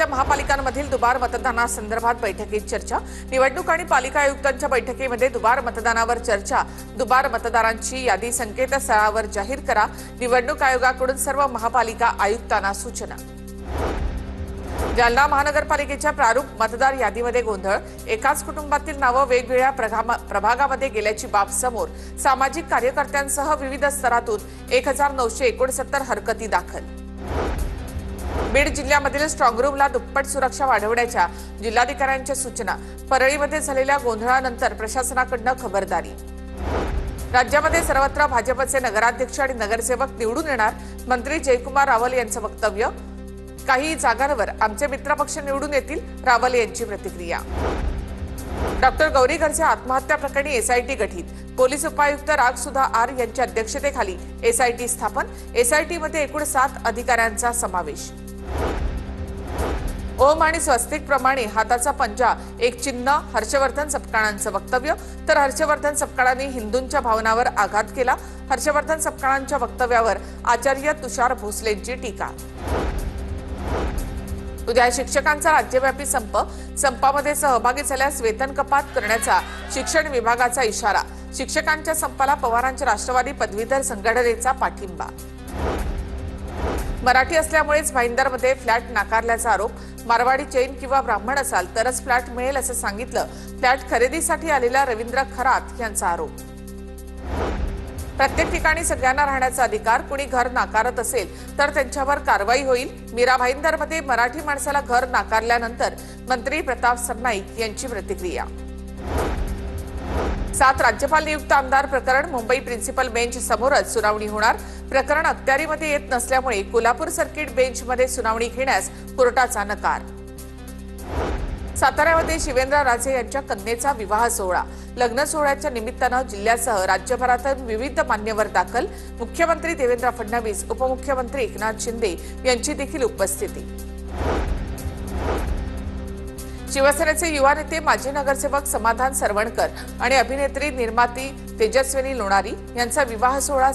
महापालिकांमधील दुबार मतदानासंदर्भात बैठकीत चर्चा। निवडणूक आणि पालिका आयुक्तांच्या बैठकीमध्ये दुबार मतदानावर चर्चा। दुबार मतदारांची यादी संकेतस्थळावर जाहीर करा। निवडणूक आयोगाकडून सर्व महापालिका आयुक्तांना सूचना। जालना महानगरपालिकेच्या प्रारूप मतदार यादीमध्ये गोंधळ। एकाच कुटुंबातील नावे वेगवेगळ्या प्रभागामध्ये गेल्याची बाब समोर। सामाजिक कार्यकर्त्यांसह विविध स्तरातून 1969 हरकती दाखल। बीड जिल्ह्यामधील स्ट्रॉंग रूमला दुप्पट सुरक्षा वाढवण्याच्या जिल्हाधिकाऱ्यांच्या सूचना। परळीमध्ये झालेल्या गोंधळानंतर प्रशासनाकडून खबरदारी। राज्यामध्ये सर्वत्र भाजपचे नगराध्यक्ष आणि नगरसेवक निवडून येणार। मंत्री जयकुमार रावल यांचं वक्तव्य। काही जागांवर आमचे मित्रपक्ष निवडून येतील, रावल यांची प्रतिक्रिया। डॉक्टर गौरी घरचे आत्महत्या प्रकरणी एसआयटी गठीत। पोलीस उपायुक्त रागसुधा आर यांच्या अध्यक्षतेखाली एसआयटी स्थापन। एसआयटीमध्ये एकूण 7 अधिकाऱ्यांचा समावेश। ओम आणि स्वस्तिक प्रमाणे हाताचा पंजा एक चिन्ह, हर्षवर्धन सपकाळांचं वक्तव्य। तर हर्षवर्धन सपकाळांनी हिंदूंच्या भावनांवर आघात केला। हर्षवर्धन सपकाळांच्या वक्तव्यावर आचार्य तुषार भोसलेंची टीका। उद्या शिक्षकांचा राज्यव्यापी संप। संपामध्ये सहभागी झाल्यास वेतन कपात करण्याचा शिक्षण विभागाचा इशारा। शिक्षकांच्या संपाला पवारांच्या राष्ट्रवादी पदवीधर संघटनेचा पाठिंबा। मराठी असल्यामुळेच भाईंदरमध्ये फ्लॅट नाकारल्याचा आरोप। मारवाडी, जैन किंवा ब्राह्मण असाल तरच फ्लॅट मिळेल असं सांगितलं फ्लॅट खरेदीसाठी आलेल्या रवींद्र खरात यांचा आरोप। प्रत्येक ठिकाणी सगळ्यांना राहण्याचा अधिकार। कुणी घर नाकारत असेल तर त्यांच्यावर कारवाई होईल। मीरा भाईंदरमध्ये मराठी माणसाला घर नाकारल्यानंतर मंत्री प्रताप सरनाईक यांची प्रतिक्रिया। 7 राज्यपाल नियुक्त आमदार प्रकरण मुंबई प्रिन्सिपल बेंच समोरच सुनावणी होणार। प्रकरण अखत्यारीमध्ये येत नसल्यामुळे कोल्हापूर सर्किट बेंचमध्ये सुनावणी घेण्यास कोर्टाचा नकार। साताऱ्यामध्ये शिवेंद्र राजे यांच्या कन्येचा विवाह सोहळा। लग्न सोहळ्याच्या निमित्तानं जिल्ह्यासह राज्यभरातून विविध मान्यवर दाखल। मुख्यमंत्री देवेंद्र फडणवीस, उपमुख्यमंत्री एकनाथ शिंदे यांची देखील उपस्थिती। शिवसेनेचे युवा नेते माजी नगरसेवक समाधान सरवणकर आणि अभिनेत्री निर्माती तेजस्विनी लोणारी यांचा विवाह सोहळा